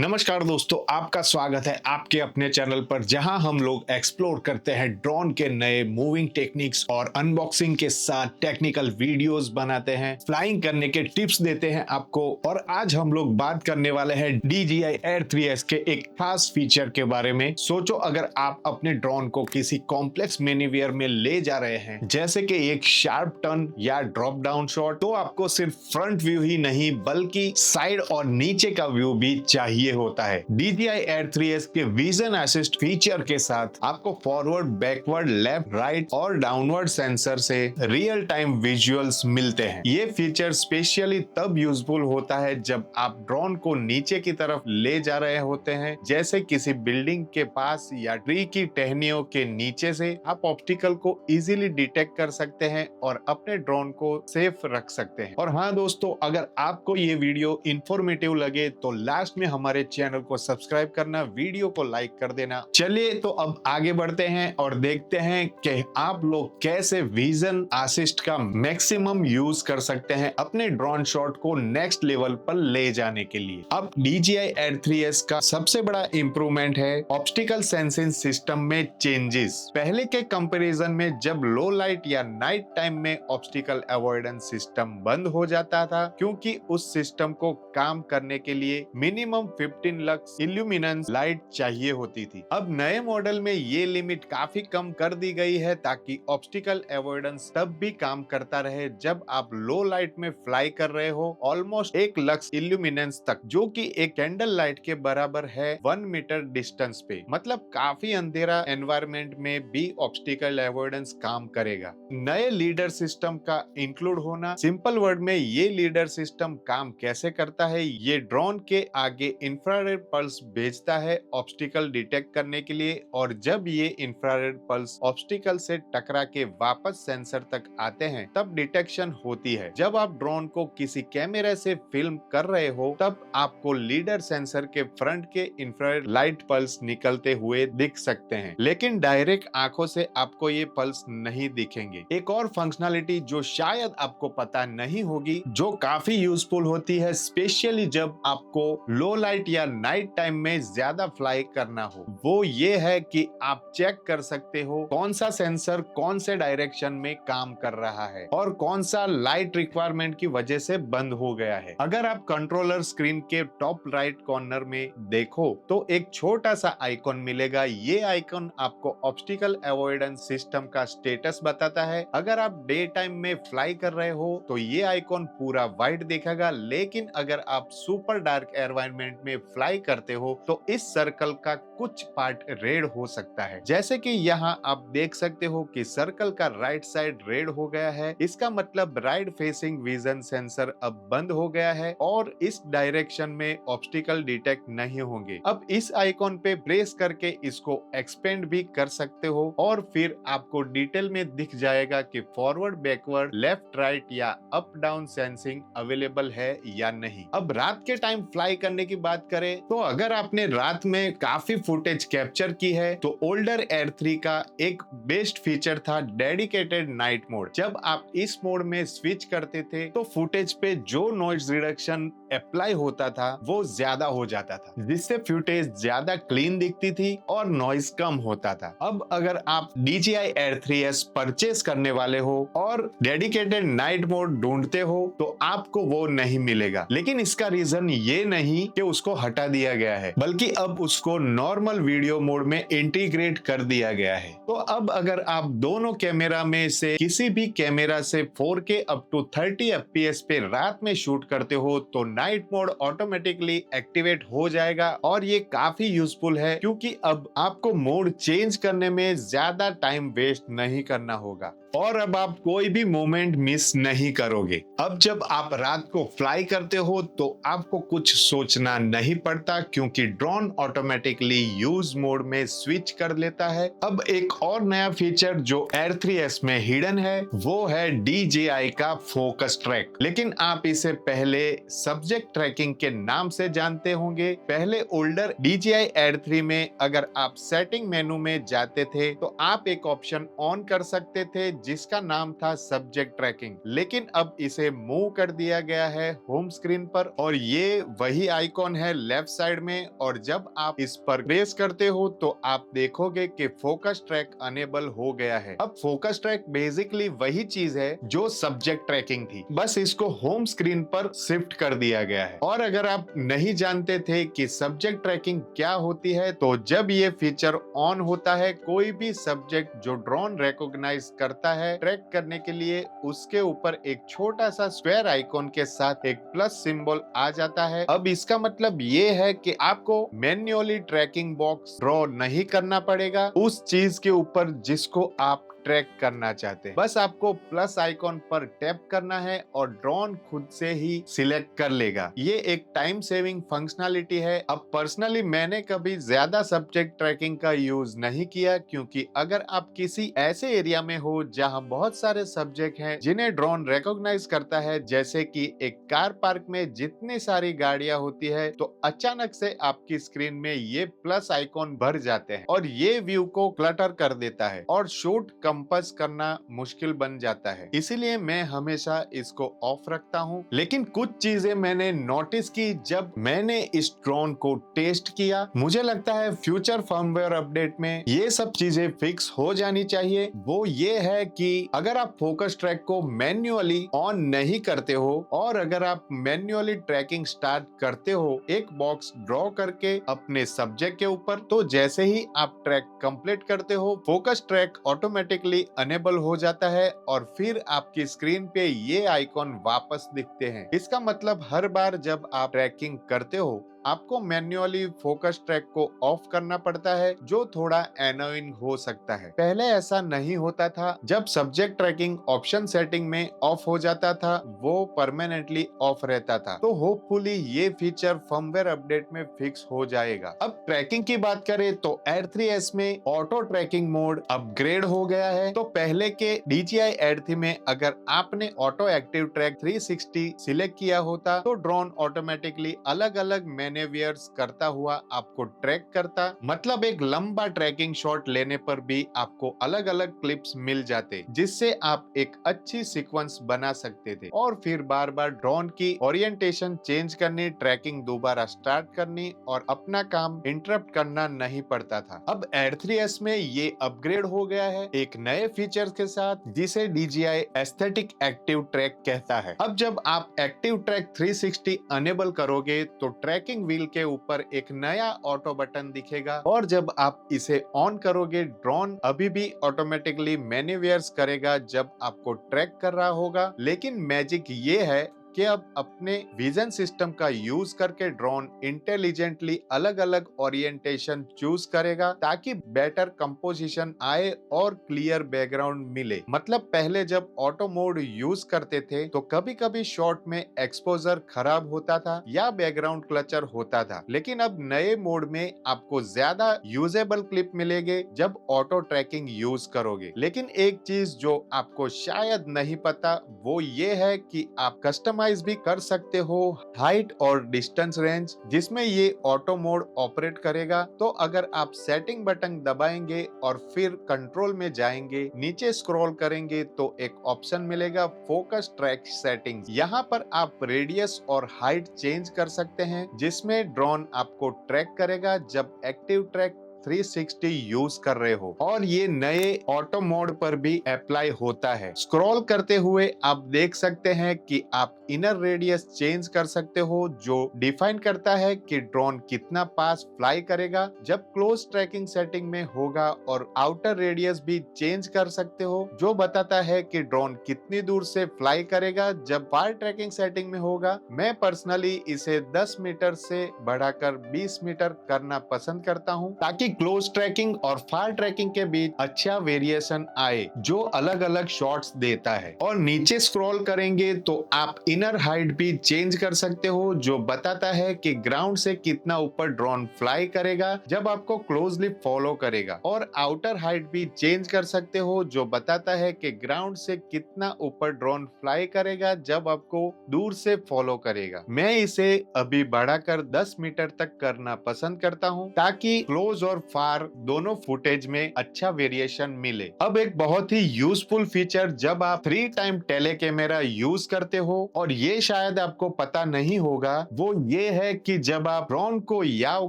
नमस्कार दोस्तों, आपका स्वागत है आपके अपने चैनल पर जहां हम लोग एक्सप्लोर करते हैं ड्रोन के नए मूविंग टेक्निक्स और अनबॉक्सिंग के साथ टेक्निकल वीडियोस बनाते हैं, फ्लाइंग करने के टिप्स देते हैं आपको। और आज हम लोग बात करने वाले हैं DJI Air 3s के एक खास फीचर के बारे में। सोचो अगर आप अपने ड्रोन को किसी कॉम्प्लेक्स मैन्यूवर में ले जा रहे हैं, जैसे कि एक शार्प टर्न या ड्रॉप डाउन शॉट, तो आपको सिर्फ फ्रंट व्यू ही नहीं बल्कि साइड और नीचे का व्यू भी चाहिए होता है। DJI Air 3s के विजन असिस्ट फीचर के साथ आपको फॉरवर्ड, बैकवर्ड, लेफ्ट, राइट और डाउनवर्ड सेंसर से रियल टाइम विजुअल्स मिलते हैं। ये फीचर स्पेशली तब यूजफुल होता है जब आप ड्रोन को नीचे की तरफ ले जा रहे होते हैं, जैसे किसी बिल्डिंग के पास या ट्री की टहनियों के नीचे से। आप ऑब्स्टिकल को इजीली डिटेक्ट कर सकते हैं और अपने ड्रोन को सेफ रख सकते हैं। और हाँ दोस्तों, अगर आपको ये वीडियो इंफॉर्मेटिव लगे तो लास्ट में हमारे चैनल को सब्सक्राइब करना, वीडियो को लाइक कर देना। चलिए तो अब आगे बढ़ते हैं और देखते हैं कि आप लोग कैसे विजन असिस्ट का मैक्सिमम यूज कर सकते हैं अपने ड्रोन शॉट को नेक्स्ट लेवल पर ले जाने के लिए। अब DJI Air 3s का सबसे बड़ा इंप्रूवमेंट है ऑब्स्टिकल सेंसिंग सिस्टम में चेंजेस। पहले के कंपैरिजन में जब लो लाइट या नाइट टाइम में ऑब्स्टिकल अवॉइडेंस सिस्टम बंद हो जाता था, क्योंकि उस सिस्टम को काम करने के लिए मिनिमम 15 लक्स इल्यूमिनेंस लाइट चाहिए होती थी। अब नए मॉडल में ये लिमिट काफी कम कर दी गई है ताकि ऑब्स्टिकल अवॉइडेंस तब भी काम करता रहे जब आप लो लाइट में फ्लाई कर रहे हो, ऑलमोस्ट 1 लक्स इल्यूमिनेंस तक, जो कि एक कैंडल लाइट के बराबर है 1 मीटर डिस्टेंस पे। मतलब काफी अंधेरा एनवायरनमेंट में भी ऑब्स्टिकल अवॉइडेंस काम करेगा। नए लीडर सिस्टम का इंक्लूड होना, सिंपल वर्ड में ये लीडर सिस्टम काम कैसे करता है, ये ड्रोन के आगे इंफ्रारेड पल्स भेजता है ऑब्स्टिकल डिटेक्ट करने के लिए, और जब ये इंफ्रारेड पल्स ऑब्स्टिकल से टकरा के वापस सेंसर तक आते हैं तब डिटेक्शन होती है। जब आप ड्रोन को किसी कैमरे से फिल्म कर रहे हो तब आपको लीडर सेंसर के फ्रंट के इंफ्रारेड लाइट पल्स निकलते हुए दिख सकते हैं, लेकिन डायरेक्ट आंखों से आपको ये पल्स नहीं दिखेंगे। एक और फंक्शनलिटी जो शायद आपको पता नहीं होगी, जो काफी यूजफुल होती है स्पेशली जब आपको लो लाइट या नाइट टाइम में ज्यादा फ्लाई करना हो, वो ये है कि आप चेक कर सकते हो कौन सा सेंसर कौन से डायरेक्शन में काम कर रहा है और कौन सा लाइट रिक्वायरमेंट की वजह से बंद हो गया है। अगर आप कंट्रोलर स्क्रीन के टॉप राइट कॉर्नर में देखो तो एक छोटा सा आइकॉन मिलेगा। ये आइकॉन आपको ऑब्स्टिकल अवॉइडेंस सिस्टम का स्टेटस बताता है। अगर आप डे टाइम में फ्लाई कर रहे हो तो ये आइकॉन पूरा व्हाइट दिखेगा, लेकिन अगर आप सुपर डार्क एनवायरनमेंट में फ्लाई करते हो तो इस सर्कल का कुछ पार्ट रेड हो सकता है। जैसे कि यहाँ आप देख सकते हो कि सर्कल का राइट साइड रेड हो गया है। इसका मतलब राइट फेसिंग विजन सेंसर अब बंद हो गया है और इस डायरेक्शन में ऑब्स्टिकल डिटेक्ट नहीं होंगे। अब इस आइकॉन पे प्रेस करके इसको एक्सपेंड भी कर सकते हो और फिर आपको डिटेल में दिख जाएगा कि फॉरवर्ड, बैकवर्ड, लेफ्ट, राइट या अप डाउन सेंसिंग अवेलेबल है या नहीं। अब रात के टाइम फ्लाई करने की बात करें तो अगर आपने रात में काफी फुटेज कैप्चर की है तो ओल्डर Air 3 का एक बेस्ट फीचर था डेडिकेटेड नाइट मोड। जब आप इस मोड में स्विच करते थे तो फुटेज पे जो नॉइज रिडक्शन अप्लाई होता था वो ज्यादा हो जाता था, जिससे फुटेज ज्यादा क्लीन दिखती थी और नॉइज कम होता था। अब अगर आप DJI Air 3s परचेस करने वाले हो और डेडिकेटेड नाइट मोड ढूंढते हो तो आपको वो नहीं मिलेगा, लेकिन इसका रीजन ये नहीं कि उसको हटा दिया गया है, बल्कि अब उसको नॉर्मल वीडियो मोड में इंटीग्रेट कर दिया गया है। तो अब अगर आप दोनों कैमरा में से किसी भी कैमरा से 4K अप टू 30 FPS पे रात में शूट करते हो तो नाइट मोड ऑटोमेटिकली एक्टिवेट हो जाएगा। और ये काफी यूजफुल है क्योंकि अब आपको मोड चेंज करने में ज्यादा टाइम वेस्ट नहीं करना होगा और अब आप कोई भी मोमेंट मिस नहीं करोगे। अब जब आप रात को फ्लाई करते हो तो आपको कुछ सोचना नहीं पड़ता क्योंकि ड्रोन ऑटोमेटिकली यूज मोड में स्विच कर लेता है। अब एक और नया फीचर जो Air 3s में हिडन है वो है DJI का फोकस ट्रैक, लेकिन आप इसे पहले सब्जेक्ट ट्रैकिंग के नाम से जानते होंगे। पहले ओल्डर DJI Air 3 में अगर आप सेटिंग मेनू में जाते थे तो आप एक ऑप्शन ऑन कर सकते थे जिसका नाम था सब्जेक्ट ट्रैकिंग, लेकिन अब इसे मूव कर दिया गया है होम स्क्रीन पर और ये वही आइकॉन है लेफ्ट साइड में। और जब आप इस पर प्रेस करते हो तो आप देखोगे कि फोकस ट्रैक अनेबल हो गया है। अब फोकस ट्रैक बेसिकली वही चीज है जो सब्जेक्ट ट्रैकिंग थी, बस इसको होम स्क्रीन पर शिफ्ट कर दिया गया है। और अगर आप नहीं जानते थे कि सब्जेक्ट ट्रैकिंग क्या होती है, तो जब ये फीचर ऑन होता है, कोई भी सब्जेक्ट जो ड्रोन रिकॉग्नाइज करता है ट्रैक करने के लिए, उसके ऊपर एक छोटा सा स्क्वायर आइकॉन के साथ एक प्लस सिंबल आ जाता है। अब इसका मतलब ये है कि आपको मैन्युअली ट्रैकिंग बॉक्स ड्रॉ नहीं करना पड़ेगा उस चीज के ऊपर जिसको आप ट्रैक करना चाहते हैं। बस आपको प्लस आइकॉन पर टैप करना है और ड्रोन खुद से ही सिलेक्ट कर लेगा। ये एक टाइम सेविंग फंक्शनैलिटी है। अब पर्सनली मैंने कभी ज्यादा सब्जेक्ट ट्रैकिंग का यूज नहीं किया, क्योंकि अगर आप किसी ऐसे एरिया में हो जहां बहुत सारे सब्जेक्ट हैं जिन्हें ड्रोन रिकॉग्नाइज करता है, जैसे कि एक कार पार्क में जितनी सारी गाड़ियां होती है, तो अचानक से आपकी स्क्रीन में ये प्लस आइकॉन भर जाते हैं और ये व्यू को क्लटर कर देता है और शूट कंपास करना मुश्किल बन जाता है। इसीलिए मैं हमेशा इसको ऑफ रखता हूँ। लेकिन कुछ चीजें मैंने नोटिस की जब मैंने इस ड्रोन को टेस्ट किया। मुझे लगता है फ्यूचर फर्मवेयर अपडेट में ये सब चीजें फिक्स हो जानी चाहिए। वो ये है कि अगर आप फोकस ट्रैक को मैन्युअली ऑन नहीं करते हो और अगर आप मैन्युअली ट्रैकिंग स्टार्ट करते हो एक बॉक्स ड्रॉ करके अपने सब्जेक्ट के ऊपर, तो जैसे ही आप ट्रैक कंप्लीट करते हो फोकस ट्रैक ऑटोमेटिकली अनेबल हो जाता है और फिर आपकी स्क्रीन पे ये आइकॉन वापस दिखते हैं। इसका मतलब हर बार जब आप ट्रैकिंग करते हो आपको मैन्युअली फोकस ट्रैक को ऑफ करना पड़ता है, जो थोड़ा एनोइंग हो सकता है। पहले ऐसा नहीं होता था। जब सब्जेक्ट ट्रैकिंग ऑप्शन सेटिंग में ऑफ हो जाता था वो परमानेंटली ऑफ रहता था। तो होपफुली ये फीचर फर्मवेयर अपडेट में फिक्स हो जाएगा। अब ट्रैकिंग की बात करें तो Air 3s में ऑटो ट्रैकिंग मोड अपग्रेड हो गया है। तो पहले के DJI Air 3 में अगर आपने ऑटो एक्टिव ट्रैक 360 सिलेक्ट किया होता तो ड्रोन ऑटोमेटिकली अलग अलग मैनेवियर्स करता हुआ आपको ट्रैक करता। मतलब एक लंबा ट्रैकिंग शॉट लेने पर भी आपको अलग अलग क्लिप्स मिल जाते, जिससे आप एक अच्छी सीक्वेंस बना सकते थे और फिर बार बार ड्रोन की ओरिएंटेशन चेंज करनी, ट्रैकिंग दोबारा स्टार्ट करनी और अपना काम इंटरप्ट करना नहीं पड़ता था। अब Air 3s में ये अपग्रेड हो गया है एक नए फीचर्स के साथ, जिसे DJI एस्थेटिक एक्टिव ट्रैक कहता है। अब जब आप एक्टिव ट्रैक 360 अनेबल करोगे तो ट्रैकिंग व्हील के ऊपर एक नया ऑटो बटन दिखेगा और जब आप इसे ऑन करोगे ड्रोन अभी भी ऑटोमेटिकली मैन्यूवर्स करेगा जब आपको ट्रैक कर रहा होगा। लेकिन मैजिक ये है कि अब अपने विजन सिस्टम का यूज करके ड्रोन इंटेलिजेंटली अलग अलग ओरिएंटेशन चूज करेगा ताकि बेटर कंपोजिशन आए और क्लियर बैकग्राउंड मिले। मतलब पहले जब ऑटो मोड यूज करते थे तो कभी कभी शॉट में एक्सपोजर खराब होता था या बैकग्राउंड क्लचर होता था, लेकिन अब नए मोड में आपको ज्यादा यूजेबल क्लिप मिलेंगे जब ऑटो ट्रैकिंग यूज करोगे। लेकिन एक चीज जो आपको शायद नहीं पता वो ये है कि आप कस्टमाइज भी कर सकते हो हाइट और डिस्टेंस रेंज, जिसमें ये ऑटो मोड ऑपरेट करेगा। तो अगर आप सेटिंग बटन दबाएंगे और फिर कंट्रोल में जाएंगे, नीचे स्क्रॉल करेंगे तो एक ऑप्शन मिलेगा फोकस ट्रैक सेटिंग्स। यहाँ पर आप रेडियस और हाइट चेंज कर सकते हैं, जिसमें ड्रोन आपको ट्रैक करेगा जब एक्टिव ट्रैक 360 यूज कर रहे हो और ये नए ऑटो मोड पर भी अप्लाई होता है। स्क्रॉल करते हुए आप देख सकते हैं कि आप इनर रेडियस चेंज कर सकते हो, जो डिफाइन करता है कि ड्रोन कितना पास फ्लाई करेगा जब क्लोज ट्रैकिंग सेटिंग में होगा, और आउटर रेडियस भी चेंज कर सकते हो जो बताता है कि ड्रोन कितनी दूर से फ्लाई करेगा जब फार ट्रैकिंग सेटिंग में होगा। मैं पर्सनली इसे 10 मीटर से बढ़ाकर 20 मीटर करना पसंद करता हूं ताकि क्लोज ट्रैकिंग और फार ट्रैकिंग के बीच अच्छा वेरिएशन आए जो अलग अलग शॉट्स देता है। और नीचे स्क्रॉल करेंगे तो आप इनर हाइट भी चेंज कर सकते हो जो बताता है कि ग्राउंड से कितना ऊपर ड्रोन फ्लाई करेगा जब आपको क्लोजली फॉलो करेगा, और आउटर हाइट भी चेंज कर सकते हो जो बताता है कि ग्राउंड से कितना ऊपर ड्रोन फ्लाई करेगा जब आपको दूर से फॉलो करेगा। मैं इसे अभी बढ़ाकर 10 मीटर तक करना पसंद करता हूं ताकि क्लोज और फार दोनों फुटेज में अच्छा वेरिएशन मिले। अब एक बहुत ही यूजफुल फीचर जब आप 3 टाइम टेले कैमरा यूज करते हो और ये शायद आपको पता नहीं होगा, वो ये है कि जब आप ड्रोन को याव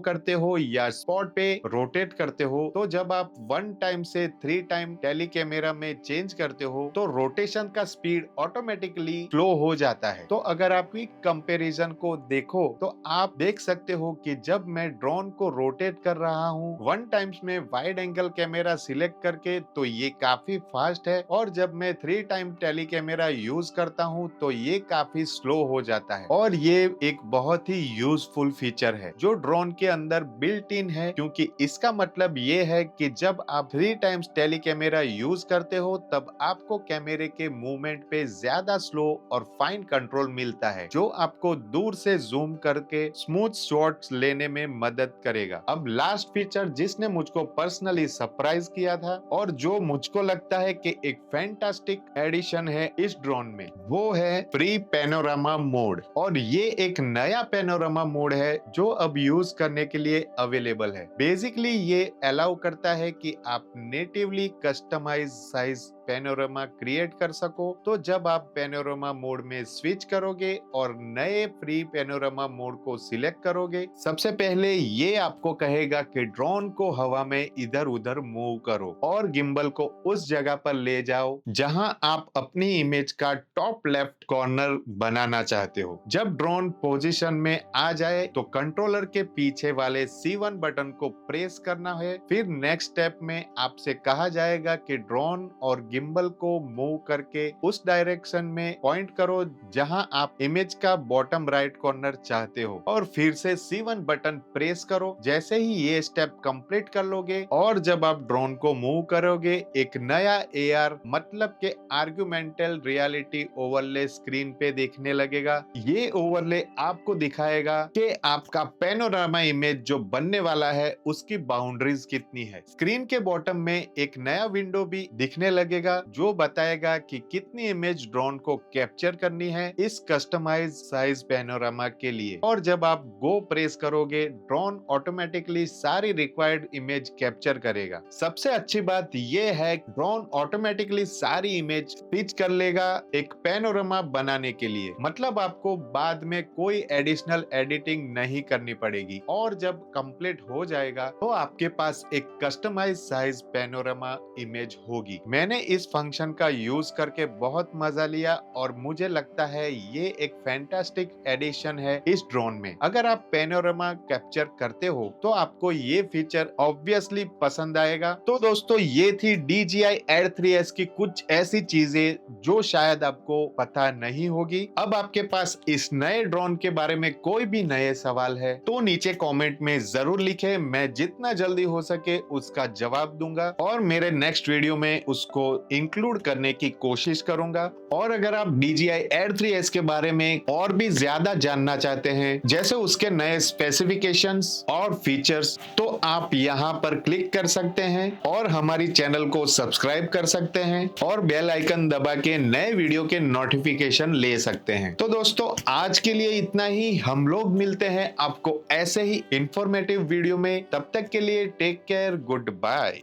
करते हो या स्पॉट पे रोटेट करते हो, तो जब आप 1 टाइम से 3 टाइम टेली कैमरा में चेंज करते हो तो रोटेशन का स्पीड ऑटोमेटिकली स्लो हो जाता है। तो अगर आप कंपैरिजन को देखो तो आप देख सकते हो कि जब मैं ड्रोन को रोटेट कर रहा हूँ 1 टाइम्स में वाइड एंगल कैमरा सिलेक्ट करके, तो ये काफी फास्ट है, और जब मैं 3 टाइम टेली कैमरा यूज करता हूँ तो ये काफी स्लो हो जाता है। और ये एक बहुत ही यूजफुल फीचर है जो ड्रोन के अंदर बिल्ट इन है, क्योंकि इसका मतलब ये है कि जब आप 3 टाइम्स टेली कैमरा यूज करते हो तब आपको कैमरे के मूवमेंट पे ज्यादा स्लो और फाइन कंट्रोल मिलता है, जो आपको दूर से जूम करके स्मूथ शॉट्स लेने में मदद करेगा। अब लास्ट फीचर जिसने मुझको पर्सनली सरप्राइज किया था और जो मुझको लगता है कि एक फैंटास्टिक एडिशन है इस ड्रोन में, वो है फ्री पैनोरामा मोड। और ये एक नया पैनोरामा मोड है जो अब यूज करने के लिए अवेलेबल है। बेसिकली ये अलाउ करता है कि आप natively customize size panorama create कर सको। तो जब आप पैनोरामा मोड में स्विच करोगे और नए फ्री पैनोरामा मोड को सिलेक्ट करोगे, सबसे पहले ये आपको कहेगा कि ड्रोन को हवा में इधर उधर मूव करो और गिम्बल को उस जगह पर ले जाओ जहां आप अपनी इमेज का टॉप लेफ्ट कॉर्नर बनाना चाहते हो। जब ड्रोन पोजीशन में आ जाए तो कंट्रोलर के पीछे वाले C1 बटन को प्रेस करना है। फिर नेक्स्ट स्टेप में आपसे कहा जाएगा कि ड्रोन और गिम्बल को मूव करके उस डायरेक्शन में पॉइंट करो जहां आप इमेज का बॉटम राइट कॉर्नर चाहते हो, और फिर से C1 बटन प्रेस करो। जैसे ही ये स्टेप कंप्लीट कर लोगे और जब आप ड्रोन को मूव करोगे, एक नया AR मतलब के आर्गुमेंटल रियलिटी ओवरले स्क्रीन पे देखने लगेगा। ये ओवरले आपको दिखाएगा कि आपका पैनोरामा इमेज जो बनने वाला है उसकी बाउंड्रीज कितनी है। स्क्रीन के बॉटम में एक नया विंडो भी दिखने लगेगा जो बताएगा कि कितनी इमेज ड्रोन को कैप्चर करनी है इस कस्टमाइज साइज पैनोरामा के लिए। और जब आप गो प्रेस करोगे, ड्रोन ऑटोमेटिकली सारी रिक्वायर्ड इमेज कैप्चर करेगा। सबसे अच्छी बात यह है ड्रोन ऑटोमेटिकली सारी इमेज पिच कर लेगा एक पैनोरामा बनाने के लिए, मतलब आपको बाद में कोई एडिशनल एडिटिंग नहीं करनी पड़ेगी। और जब कंप्लीट हो जाएगा तो आपके पास एक कस्टमाइज साइज पैनोरामा इमेज होगी। मैंने इस फंक्शन का यूज करके बहुत मजा लिया और मुझे लगता है ये एक फैंटास्टिक एडिशन है इस ड्रोन में। अगर आप पैनोरामा कैप्चर करते हो तो आपको ये फीचर ऑब्वियसली पसंद आएगा। तो दोस्तों, ये थी DJI Air 3s की कुछ ऐसी चीजें जो शायद आपको पता नहीं होगी। अब आपके पास इस नए ड्रोन के बारे में कोई भी नए सवाल है तो नीचे कमेंट में जरूर लिखें, मैं जितना जल्दी हो सके उसका जवाब दूंगा और मेरे नेक्स्ट वीडियो में उसको इंक्लूड करने की कोशिश करूंगा। और अगर आप DJI Air 3s के बारे में और भी ज्यादा जानना चाहते हैं, जैसे उसके नए स्पेसिफिकेशंस और फीचर्स, तो आप यहाँ पर क्लिक कर सकते हैं और हमारी चैनल को सब्सक्राइब कर सकते हैं और बेल आइकन दबा के नए वीडियो के नोटिफिकेशन ले सकते हैं। तो दोस्तों, आज के लिए इतना ही। हम लोग मिलते हैं आपको ऐसे ही इंफॉर्मेटिव वीडियो में। तब तक के लिए टेक केयर, गुड बाय।